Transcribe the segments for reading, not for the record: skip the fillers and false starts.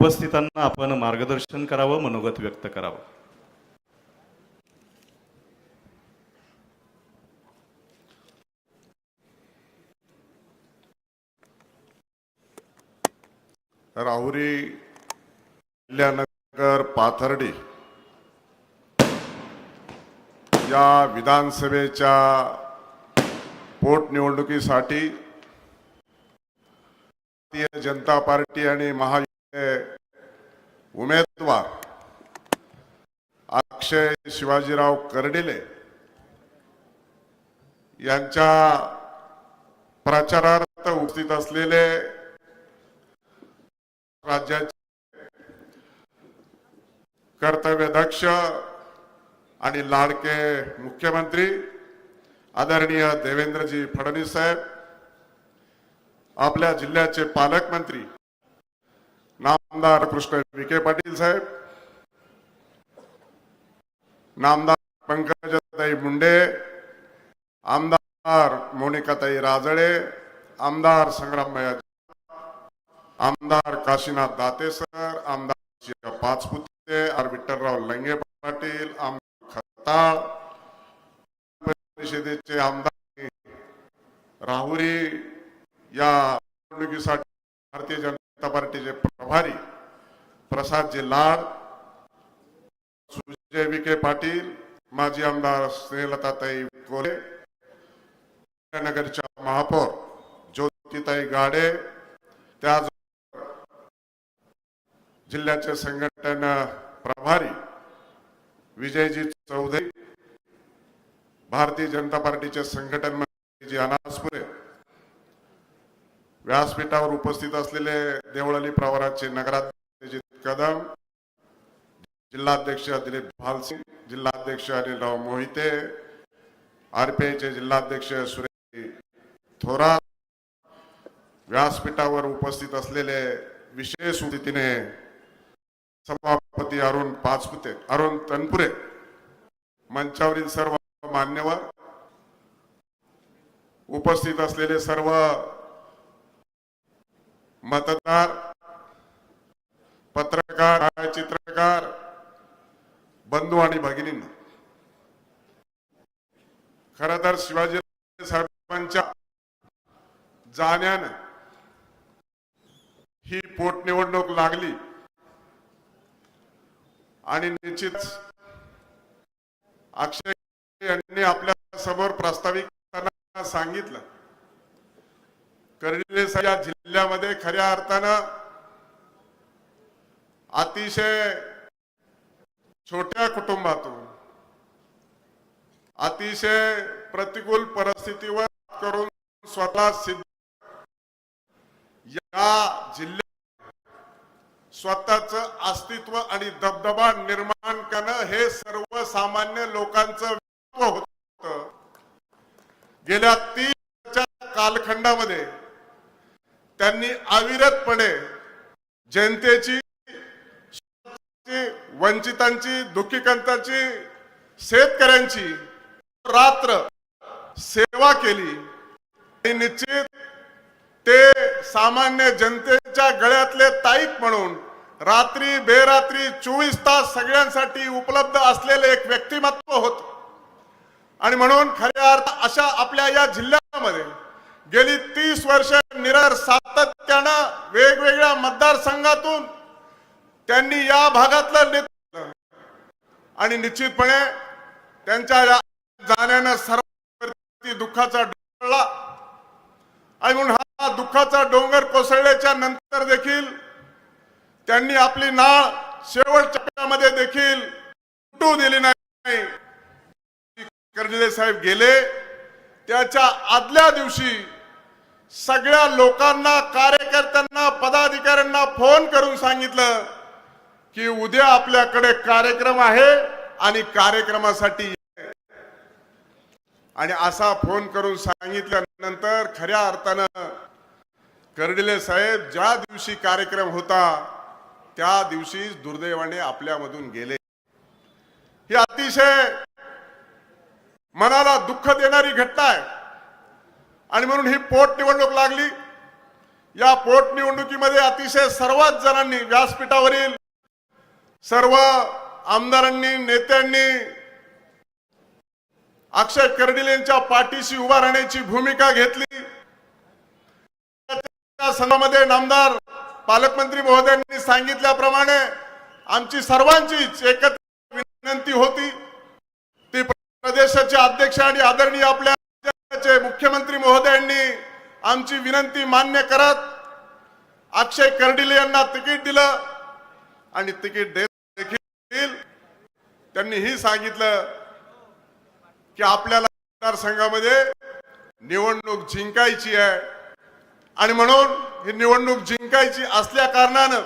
उपस्थितांना आपण मार्गदर्शन करावं, मनोगत व्यक्त करावं. राहुरी, कल्याणनगर, पाथर्डी या विधानसभेच्या पोटनिवडणुकीसाठी भारतीय जनता पार्टी आणि महायुतीचे उमेदवार अक्षय शिवाजीराव कर्डिले यांच्या प्रचारार्थ उपस्थित असलेले राज्याचे कर्तव्यदक्ष आणि लाडके मुख्यमंत्री आदरणीय देवेंद्रजी फडणवीस साहेब, आपल्या जिल्ह्याचे पालकमंत्री नामदार कृष्ण विखे पाटील साहेब, नामदार पंकजाताई मुंडे, आमदार मोनिकाताई राजळे, आमदार संग्रामभैया, आमदार काशीनाथ दाते सर, आमदार पाचपुते, विठ्ठलराव लंगे पाटील, आमदार खताळ, परिषदेचे आमदार राहुरी या निवडणुकीसाठी भारतीय जनता पार्टीचे प्रभारी प्रसादजी लाड, सुजय विखे पाटील, माजी आमदार स्नेहलताताई कोले, नगरच्या महापौर ज्योतिताई गाडे, त्याच जिल्ह्याचे संघटन प्रभारी विजयजी चौधरी, भारतीय जनता पार्टीचे संघटन मंत्री अनासपुरे, व्यासपीठावर उपस्थित असलेले देवळाली प्रवराचे नगराध्यक्ष अजित कदम, जिल्हाध्यक्ष दिलीप भालसिंग, जिल्हाध्यक्ष अनिलराव मोहिते, आरपीआयचे जिल्हाध्यक्ष सुरेश थोरात, व्यासपीठावर उपस्थित असलेले विशेष अतिथीने सभापती अरुण पाचपुते, अरुण तनपुरे, मंचावरील सर्व मान्यवर, उपस्थित असलेले सर्व मतदार, पत्रकार, चित्रकार बंधू आणि भगिनींना, खर तर शिवाजी साहेबांच्या जाण्यानं ही पोटनिवडणूक लागली आणि निश्चित अक्षय यांनी आपल्या समोर प्रास्ताविक सांगितलं, कर्डिले या जिल्ह्यामध्ये खऱ्या अर्थानं अतिशय छोट्या कुटुंबातून अतिशय प्रतिकूल परिस्थितीवर करून स्वतः सिद्ध या जिल्ह्यात स्वतःच अस्तित्व आणि दबदबा निर्माण करणं हे सर्वसामान्य लोकांचं होतं. गेल्या 30 वर्षाच्या कालखंडामध्ये त्यांनी अविरतपणे जनतेची, वंचितांची, दुःखीकंतांची, शेतकऱ्यांची रात्र सेवा केली आणि निश्चित ते सामान्य जनतेच्या गळ्यातले ताईत म्हणून रात्री बेरात्री 24 तास सगळ्यांसाठी उपलब्ध असलेले एक व्यक्तिमत्व होत. आणि म्हणून खऱ्या अर्थ अशा आपल्या या जिल्ह्यामध्ये गेली 30 वर्ष निरंतर सातत्यानं वेगवेगळ्या मतदारसंघातून त्यांनी या भागातलं नेतृत्व आणि निश्चितपणे त्यांच्या जाण्यानं सर्व दुःखाचा डोळा आणि म्हणून हा दुःखाचा डोंगर कोसळल्याच्या नंतर देखील त्यांनी आपली नाळ शेवटच्या टप्प्यामध्ये देखील तुटू दिली नाही. कर्डिले साहेब गेले त्याच्या आदल्या दिवशी सगळ्या लोकांना, कार्यकर्त्यांना, पदाधिकाऱ्यांना फोन करून सांगितलं की उद्या आपल्याकडे कार्यक्रम आहे आणि कार्यक्रमासाठी, आणि असा फोन करून सांगितल्यानंतर खऱ्या अर्थानं कर्डिले साहेब ज्या दिवशी कार्यक्रम होता त्या दिवशी दुर्दैवाने आपल्यामधून गेले. ही अतिशय मनाला दुःख देणारी घटना आहे आणि म्हणून ही पोटनिवडणूक लागली. या पोटनिवडणुकीमध्ये अतिशय सर्वच जणांनी, व्यासपीठावरील सर्व आमदारांनी, नेत्यांनी अक्षय कर्डिलेंच्या पाठीशी उभा राहण्याची भूमिका घेतली. त्या संदर्भामध्ये नामदार पालकमंत्री महोदयांनी सांगितल्याप्रमाणे आमची सर्वांचीच एकत्र विनंती होती. ती प्रदेशाचे अध्यक्ष आणि आदरणीय आपल्या राज्याचे मुख्यमंत्री महोदयांनी आमची विनंती मान्य करत अक्षय कर्डिले यांना तिकीट दिलं आणि तिकीट देत देखील त्यांनी ही सांगितलं की आपल्याला मतदारसंघामध्ये निवडणूक जिंकायची आहे आणि म्हणून ही निवडणूक जिंकायची असल्या कारणानं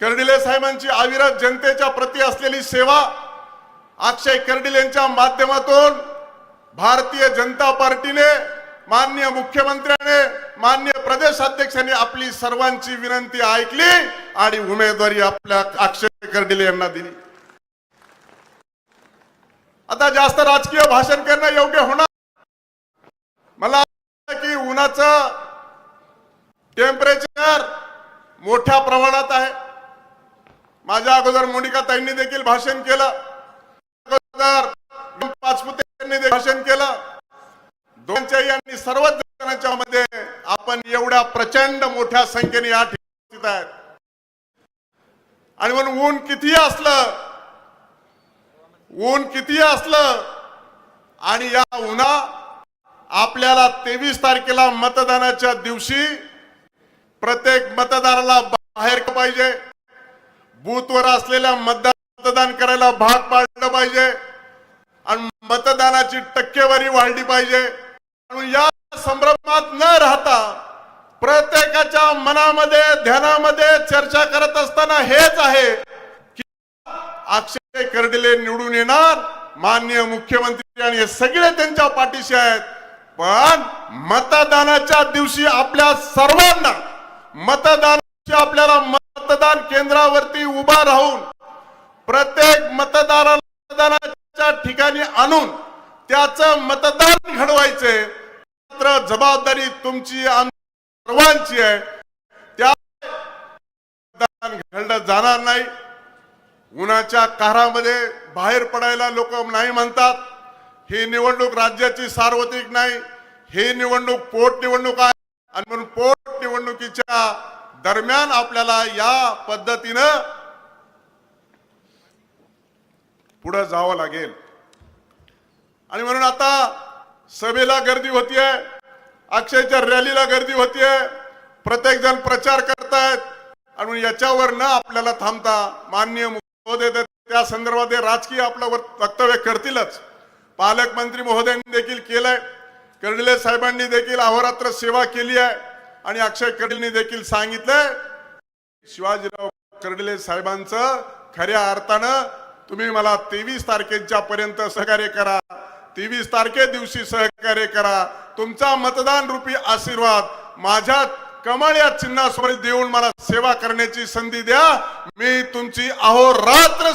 कर्डिले साहेबांची अविरत जनतेच्या प्रती असलेली सेवा अक्षय कर्डिलेंच्या माध्यमातून भारतीय जनता पार्टीने, माननीय मुख्यमंत्र्याने, माननीय प्रदेश अध्यक्षांनी आपली सर्वांची विनंती ऐकली आणि उमेदवारी आपल्या अक्षय कर्डिले यांना दिली. आता जास्त राजकीय भाषण करणं योग्य होणार. मला की उन्हाचं टेम्परेचर मोठ्या प्रमाणात आहे. माझ्या अगोदर मोनिका ताईंनी देखील भाषण केलं, अगोदर पाचपुते यांनी देखील भाषण केलं. दोनच्याही आणि सर्वच जणांच्या मध्ये आपण एवढ्या प्रचंड मोठ्या संख्येने या ठिकाणी उपस्थित आहेत. आणि म्हणून ऊन किती असलं आणि या उन्हा आपल्याला 23 तारखेला मतदानाच्या दिवशी प्रत्येक मतदाराला बाहेर पाहिजे, बूथवर असलेल्या मतदान करायला भाग पाडलं पाहिजे आणि मतदानाची टक्केवारी वाढली पाहिजे. म्हणून या संभ्रमात न राहता प्रत्येकाच्या मनामध्ये, ध्यानामध्ये चर्चा करत असताना हेच आहे की अक्षय कर्डिले निवडून येणार, माननीय मुख्यमंत्री आणि हे सगळे त्यांच्या पाठीशी आहेत. पण मतदानाच्या दिवशी आपल्या सर्वांना आपल्याला मतदान केंद्रावरती उभा राहून प्रत्येक मतदाराला मतदानाच्या ठिकाणी आणून त्याचं मतदान घडवायचे. मात्र जबाबदारी तुमची, सर्वांची आहे. त्या मतदान घडलं जाणार नाही. उन्हाच्या कारामध्ये बाहेर पडायला लोक नाही म्हणतात. ही निवडणूक राज्याची सार्वत्रिक नाही, ही निवडणूक पोटनिवडणूक आहे आणि म्हणून पोटनिवडणुकीच्या दरम्यान आपल्याला या पद्धतीनं पुढे जावं लागेल. आणि म्हणून आता सभेला गर्दी होतीये, अक्षयच्या रॅलीला गर्दी होतीये, प्रत्येक जण प्रचार करतायत आणि म्हणून याच्यावर न आपल्याला थांबता माननीय महोदय त्या संदर्भात राजकीय आपलं वक्तव्य करतीलच. पालकमंत्री महोदयांनी देखील केलंय, कर्डिले साहेबांनी देखील अहोरात्र सेवा केली आहे आणि अक्षय कर्डिलेंनी देखील सांगितलंय शिवाजीराव कर्डिले साहेबांचं खऱ्या अर्थानं तुम्ही मला 23 तारखेच्या पर्यंत सहकार्य करा, 23 तारखे दिवशी सहकार्य करा. तुमचा मतदान रूपी आशीर्वाद माझ्या कमळ या चिन्हासमोर देऊन मला सेवा करण्याची संधी द्या. मी तुमची अहोरात्र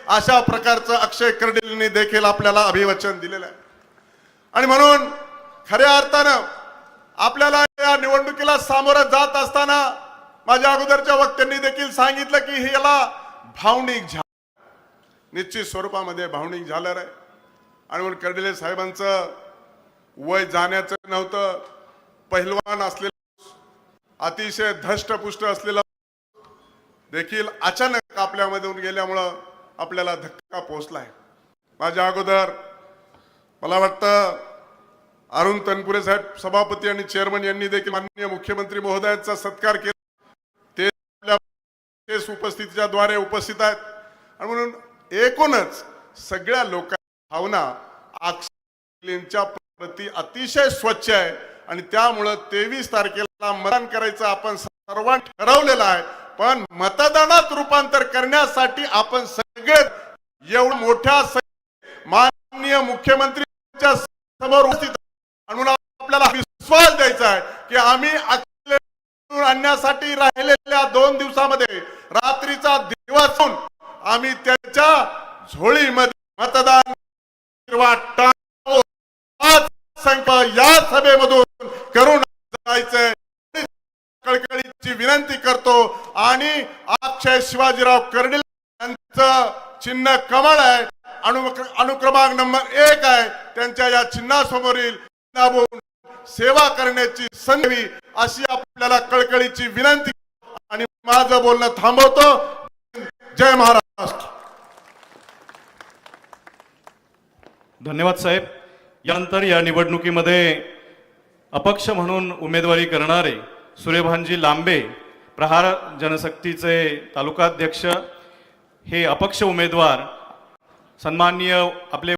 अशा प्रकारचं अक्षय कर्डिलेंनी देखील आपल्याला अभिवचन दिलेलं आहे. आणि म्हणून खऱ्या अर्थानं आपल्याला या निवडणुकीला सामोरं जात असताना माझ्या अगोदरच्या वक्त्यांनी देखील सांगितलं की हे याला भावनिक निश्चित स्वरूपामध्ये भावनिक झालेलं आहे. आणि म्हणून कर्डिले साहेबांचं वय जाण्याचं नव्हतं. पहिलवान असलेलं, अतिशय धष्टपुष्ट असलेलं देखील अचानक आपल्यामधून गेल्यामुळं आपल्याला धक्का पोहोचलाय. माझ्या अगोदर मला वाटतं अरुण तनपुरे साहेब सभापती आणि चेअरमन यांनी देखील माननीय मुख्यमंत्री महोदयांचा सत्कार केला. ते आपल्या उपस्थितीच्या द्वारे उपस्थित आहेत. आणि म्हणून एकूणच सगळ्या लोकांच्या भावना अक्षयच्या प्रती अतिशय स्वच्छ आहे आणि त्यामुळं 23 तारखेला मतदान करायचं आपण सर्वांनी ठरवलेलं आहे. पण मतदानात रूपांतर करण्यासाठी आपण सगळे एवढ्या मोठ्या माननीय मुख्यमंत्र्यांच्या समोर उपस्थित म्हणून आपल्याला विश्वास द्यायचा आहे की आम्ही आणण्यासाठी राहिलेल्या 2 दिवसामध्ये रात्रीचा दिवस होऊन आम्ही त्याच्या झोळीमध्ये मतदान संख्या या सभेमधून करून जायचंय. विनंती करतो आणि अक्षय शिवाजीराव कर्डिले यांचं चिन्ह कमळ आहे, अनुक्रमांक नंबर 1 आहे. त्यांच्या या चिन्हासमोरील दाबून सेवा करण्याची संधी अशी आपल्याला कळकळीची विनंती आणि माझं बोलणं थांबवतो. जय महाराष्ट्र. धन्यवाद साहेब. यानंतर या निवडणुकीमध्ये अपक्ष म्हणून उमेदवारी करणारे सूर्यभानजी लांबे, प्रहार जनशक्तीचे तालुकाध्यक्ष, हे अपक्ष उमेदवार सन्माननीय आपले